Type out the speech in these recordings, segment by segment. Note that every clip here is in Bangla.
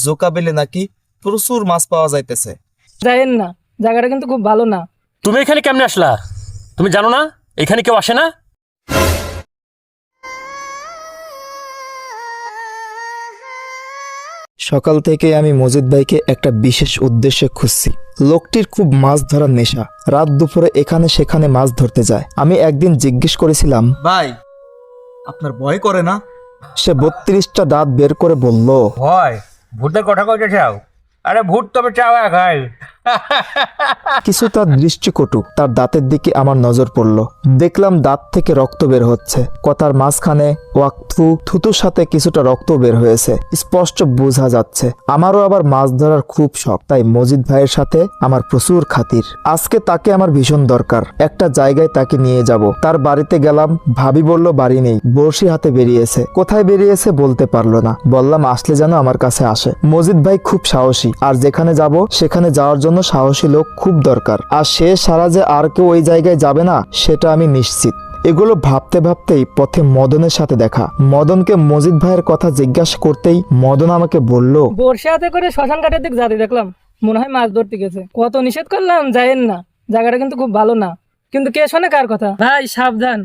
জোকা বিলে নাকি প্রচুর মাছ পাওয়া যাইতেছে। যাইয়েন না, জায়গাটা কিন্তু খুব ভালো না। তুমি এখানে কেমনে আসলা? তুমি জানো না এখানে কেউ আসে না? সকাল থেকে আমি মজিদ ভাইকে একটা বিশেষ উদ্দেশ্যে খুঁজছি। লোকটির খুব মাছ ধরার নেশা, রাত দুপুরে এখানে সেখানে মাছ ধরতে যায়। আমি একদিন জিজ্ঞেস করেছিলাম, ভাই আপনার ভয় করে না? সে 32টা দাঁত বের করে বলল, হয় ভূতের কথা কইতে চাও? আরে ভূত তবে চাও খাই। কিছু তার দৃষ্টিকটু। তার দাঁতের দিকে আমার নজর পড়ল। দেখলাম দাঁত থেকে রক্ত বের হচ্ছে। কথার মাঝখানে ওয়াকথু থুতুর সাথে কিছুটা রক্ত বের হয়েছে, স্পষ্ট বোঝা যাচ্ছে। আমারও আবার মাছ ধরার খুব শখ, তাই মজিদ ভাইয়ের সাথে আমার প্রচুর খাতির। আজকে তাকে আমার ভীষণ দরকার। একটা জায়গায় তাকে নিয়ে যাব। তার বাড়িতে গেলাম, ভাবি বলল বাড়ি নেই, বড়শি হাতে বেরিয়েছে। কোথায় বেরিয়েছে বলতে পারলো না। বললাম আসলে যেন আমার কাছে আসে। মজিদ ভাই খুব সাহসী, আর যেখানে যাব সেখানে যাওয়ার জন্য সাহসী লোক খুব দরকার। আর সে সারা যে আর কেউ ওই জায়গায় যাবে না সেটা আমি নিশ্চিত। এগুলো ভাবতে ভাবতেই পথে মদনের সাথে দেখা। মদনকে মজিদ ভাইয়ের কথা জিজ্ঞাসা করতেই মদন আমাকে বলল, বর্ষা হাতে করে শ্মশান ঘাটের দিক যাতে দেখলাম, মনে হয় মাছ ধরতে গেছে। কত নিষেধ করলাম যাইয়েন না, জায়গাটা কিন্তু খুব ভালো না। কিন্তু কে শোনে কার কথা? ভাই সাবধান,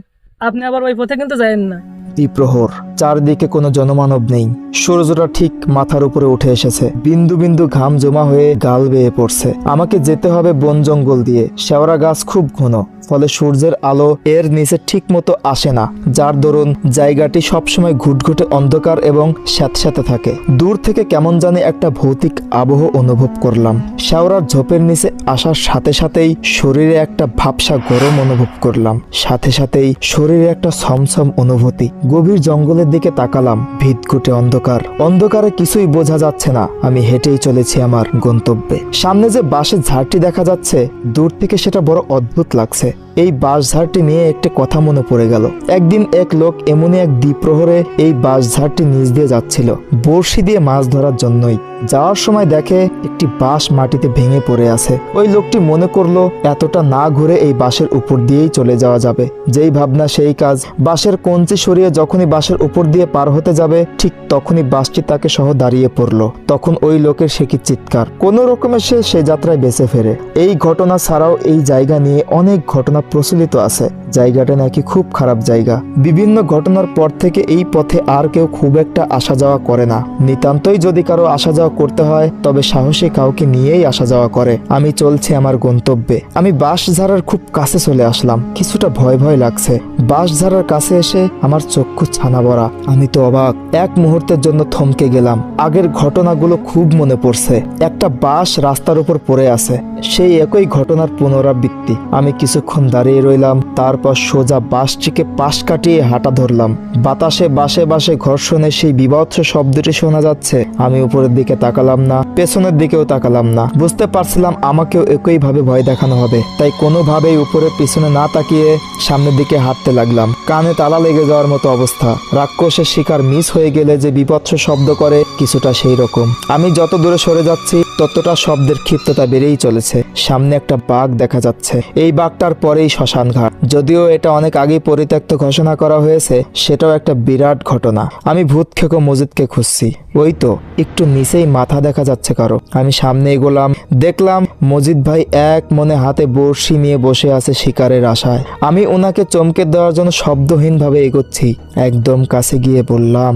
আপনি আবার ওই পথে কিন্তু যাইয়েন না। দ্বিপ্রহর, চারদিকে কোনো জনমানব নেই। সূর্যটা ঠিক মাথার উপরে উঠে এসেছে। বিন্দু বিন্দু ঘাম জমা হয়ে গাল বেয়ে পড়ছে। আমাকে যেতে হবে বন জঙ্গল দিয়ে। শেওড়া গাছ খুব ঘন, ফলে সূর্যের আলো এর নিচে ঠিক মতো আসে না, যার দরুন জায়গাটি সবসময় ঘুটঘুটে অন্ধকার এবং স্যাঁতস্যাঁতে থাকে। দূর থেকে কেমন জানি একটা ভৌতিক আবহ অনুভব করলাম। শেওড়ার ঝোপের নিচে আসার সাথে সাথেই শরীরে একটা ভাবসা গরম অনুভব করলাম। সাথে সাথেই শরীরে একটা ছমছম অনুভূতি। গভীর জঙ্গলের দিকে তাকালাম। ভিতঘুটে অন্ধকার, অন্ধকারে কিছুই বোঝা যাচ্ছে না। আমি হেঁটেই চলেছি আমার গন্তব্যে। সামনে যে বাঁশের ঝাড়টি দেখা যাচ্ছে, দূর থেকে সেটা বড় অদ্ভুত লাগছে। এই বাঁশঝাড়টি নিয়ে একটা কথা মনে পড়ে গেল। একদিন এক লোক এমনই এক দ্বিপ্রহরে এই বাঁশঝাড়টি নিচ দিয়ে যাচ্ছিল, বড়শি দিয়ে মাছ ধরার জন্যই। যাওয়ার সময় দেখে একটি বাঁশ মাটিতে ভেঙে পড়ে আছে। ওই লোকটি মনে করলো এতটা না ঘুরে এই বাঁশের উপর দিয়েই চলে যাওয়া যাবে। যেই ভাবনা সেই কাজ। বাঁশের কঞ্চি সরিয়ে যখনই বাঁশের উপর দিয়ে পার হতে যাবে, ঠিক তখনই বাঁশটি তাকে সহ দাঁড়িয়ে পড়লো। তখন ওই লোকের সে কি চিৎকার! কোনো রকমে সে যাত্রায় বেঁচে ফেরে। এই ঘটনা ছাড়াও এই জায়গা নিয়ে অনেক ঘটনা প্রচলিত আছে। জায়গাটা নাকি খুব খারাপ জায়গা। বিভিন্ন ঘটনার পর থেকে এই পথে আর কেউ খুব একটা আসা যাওয়া করে না। নিতান্তই যদি কারো আসা যাওয়া করতে হয়, তবে সাহসী কাউকে নিয়েই আসা যাওয়া করে। আমি চলছি আমার গন্তব্যে। আমি বাঁশঝাড়ার খুব কাছে চলে আসলাম। কিছুটা ভয় ভয় লাগছে। বাঁশঝাড়ার কাছে এসে আমার চক্ষু ছানা ভরা। আমি তো অবাক। এক মুহূর্তের জন্য থমকে গেলাম। আগের ঘটনাগুলো খুব মনে পড়ছে। একটা বাঁশ রাস্তার উপর পড়ে আছে, সেই একই ঘটনার পুনরাবৃত্তি। আমি কিছুক্ষণ দাঁড়িয়ে রইলাম, তারপর সোজা বাঁশটিকে পাশ কাটিয়ে হাঁটা ধরলাম। বাতাসে বাসে বাসে ঘর্ষণে সেই বিভৎস শব্দটি শোনা যাচ্ছে। আমি উপরের দিকে তাকালাম না, পেছনের দিকেও তাকালাম না। বুঝতে পারছিলাম আমাকেও একইভাবে ভয় দেখানো হবে, তাই কোনোভাবেই উপরে পিছনে না তাকিয়ে সামনের দিকে হাঁটতে লাগলাম। কানে তালা লেগে যাওয়ার মতো অবস্থা। রাক্ষসের শিকার মিস হয়ে গেলে যে বিভৎস শব্দ করে, কিছুটা সেই রকম। আমি যত দূরে সরে যাচ্ছি ততটা শব্দের ক্ষিপ্রতা বেড়েই চলেছে। সামনে একটা বাঘ দেখা যাচ্ছে। এই বাঘটার পরেই শ্মশান ঘাট। যদিও এটা অনেক আগেই পরিত্যক্ত ঘোষণা করা হয়েছে, সেটাও একটা বিরাট ঘটনা। আমি ভূত খেকো মজিদকে খুঁজছি। ওই তো একটু নিচেই মাথা দেখা যাচ্ছে কারো। আমি সামনে এগোলাম। দেখলাম মজিদ ভাই এক মনে হাতে বড়শি নিয়ে বসে আছে শিকারের আশায়। আমি ওনাকে চমকে দেওয়ার জন্য শব্দহীনভাবে এগোচ্ছি। একদম কাছে গিয়ে বললাম,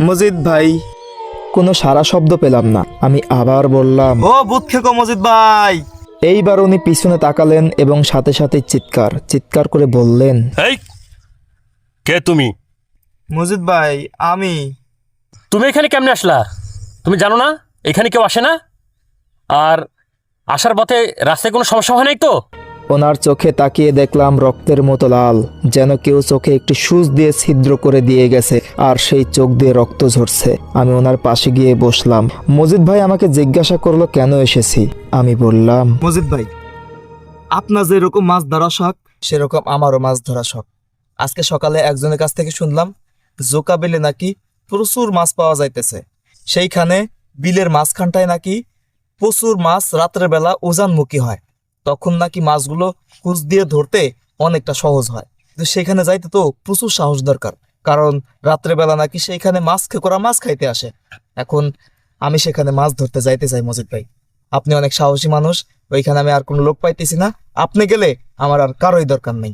মজিদ ভাই। কোনো সারা শব্দ পেলাম না। আমি আবার বললাম, ও ভূত খেকো মজিদ ভাই। এইবার উনি পিছনে তাকালেন এবং সাথে সাথে চিৎকার করে বললেন, এই কে তুমি? মজিদ ভাই আমি। তুমি এখানে কেমনে আসলা? তুমি জানো না এখানে কেউ আসে না? আর আসার পথে রাস্তায় কোনো সমস্যা হয় নাই তো? ওনার চোখে তাকিয়ে দেখলাম রক্তের মতো লাল, যেন কেউ চোখে একটি সূচ দিয়ে ছিদ্র করে দিয়ে গেছে, আর সেই চোখ দিয়ে রক্ত ঝরছে। আমি ওনার পাশে গিয়ে বসলাম। মজিদ ভাই আমাকে জিজ্ঞাসা করলো কেন এসেছি। আমি বললাম, মজিদ ভাই, আপনার যেরকম মাছ ধরা শখ, সেরকম আমারও মাছ ধরা শখ। আজকে সকালে একজনের কাছ থেকে শুনলাম জোকা বিলে নাকি প্রচুর মাছ পাওয়া যাইতেছে। সেইখানে বিলের মাঝখানটায় নাকি প্রচুর মাছ রাত্রের বেলা উজানমুখী হয়। তখন নাকি মাছগুলো কুচ দিয়ে ধরতে অনেকটা সহজ হয়। কিন্তু সেখানে যাইতে তো প্রচুর সাহস দরকার, কারণ রাত্রেবেলা নাকি সেইখানে মাছ করা মাছ খাইতে আসে। এখন আমি সেখানে মাছ ধরতে যাইতে চাই মজিদ ভাই। আপনি অনেক সাহসী মানুষ, ওইখানে আমি আর কোনো লোক পাইতেছি না, আপনি গেলে আমার আর কারোই দরকার নেই।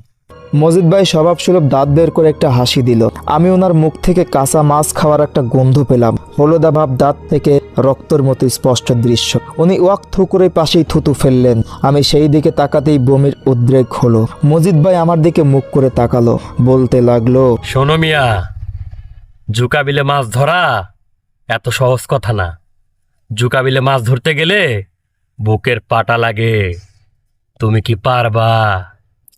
মজিদ ভাই স্বভাবসুলভ দাঁত বের করে একটা হাসি দিল। আমি ওনার মুখ থেকে কাঁচা মাছ খাওয়ার একটা গন্ধ পেলাম, হলুদা ভাব দাঁত থেকে রক্তের মতো স্পষ্ট দৃশ্য। উনি ওয়াক থু করে পাশেই থুতু ফেললেন। আমি সেই দিকে তাকাতেই বমির উদ্রেক হলো। মজিদ ভাই আমার দিকে মুখ করে তাকালো, বলতে লাগলো, শোনো মিয়া, জুকা বিলে মাছ ধরা এত সহজ কথা না। জুকা বিলে মাছ ধরতে গেলে বুকের পাটা লাগে। তুমি কি পারবা?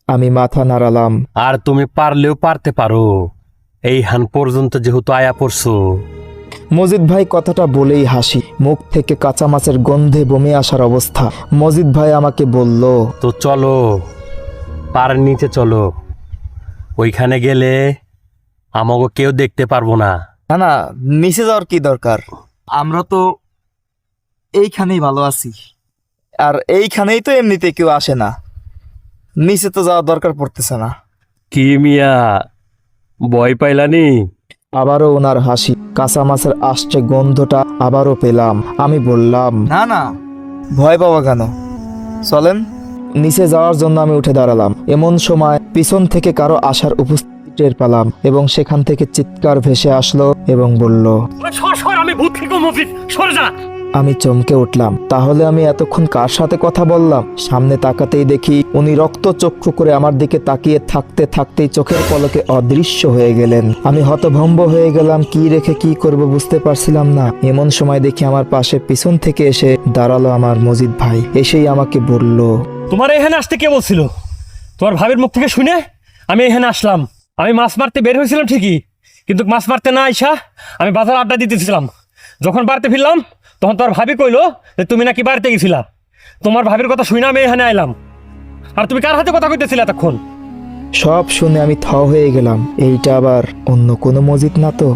আমি মাথা নাড়ালাম। আর তুমি পারলেও পারতে পারো, এই হান পর্যন্ত যেহেতু আয়া পড়ছো। মজিদ ভাই কথাটা বলেই হাসি, মুখ থেকে কাঁচা মাছের গন্ধে বমি আসার অবস্থা। মজিদ ভাই আমাকে বলল, তো চলো, পার নিচে চলো। ওইখানে গেলে আমাকে কেউ দেখতে পারবো না। না না, নিচে যাওয়ার কি দরকার, আমরা তো এইখানেই ভালো আছি, আর এইখানেই তো এমনিতে কেউ আসে না, নিচে তো যাওয়ার দরকার পড়তেছে না। কি মিয়া, ভয় পাইলানি? আবারও ওনার হাসি, কাঁচা মাছের আসছে গন্ধটা আবারও পেলাম। আমি বললাম, না না, ভয় পাওয়া কেন, চলেন। নিচে যাওয়ার জন্য আমি উঠে দাঁড়ালাম। এমন সময় পিছন থেকে কারো আসার উপস্থিতি টের পেলাম এবং সেখান থেকে চিৎকার ভেসে আসলো এবং বলল, আমি ভূত থেকে মজিদ, সরে যা। আমি চমকে উঠলাম। তাহলে আমি এতক্ষণ কার সাথে কথা বললাম? সামনে তাকাতেই দেখি উনি রক্তচক্ষু করে আমার দিকে তাকিয়ে থাকতে থাকতেই চোখের পলকে অদৃশ্য হয়ে গেলেন। আমি হতভম্ব হয়ে গেলাম, কি রেখে কি করব বুঝতে পারছিলাম না। এমন সময় দেখি আমার পাশে পিছন থেকে এসে দাঁড়ালো আমার মজিদ ভাই। এসেই আমাকে বলল, তোমার এখানে আসতে কে বলছিল? তোমার ভাবির মুখ থেকে শুনে আমি এখানে আসলাম। আমি মাছ মারতে বের হয়েছিলাম ঠিকই, কিন্তু মাছ মারতে না আইসা আমি বাজার আড্ডা দিতেছিলাম। যখন বাড়িতে ফিরলাম তখন তোর ভাবি কইলো যে তুমি নাকি বাড়িতে গেছিলা। তোমার ভাবির কথা শুনে আমি এখানে আইলাম। আর তুমি কার হাতে কথা কইতেছিলে এতক্ষণ? সব শুনে আমি থ হয়ে গেলাম। এইটা আবার অন্য কোনো মজিদ না তো?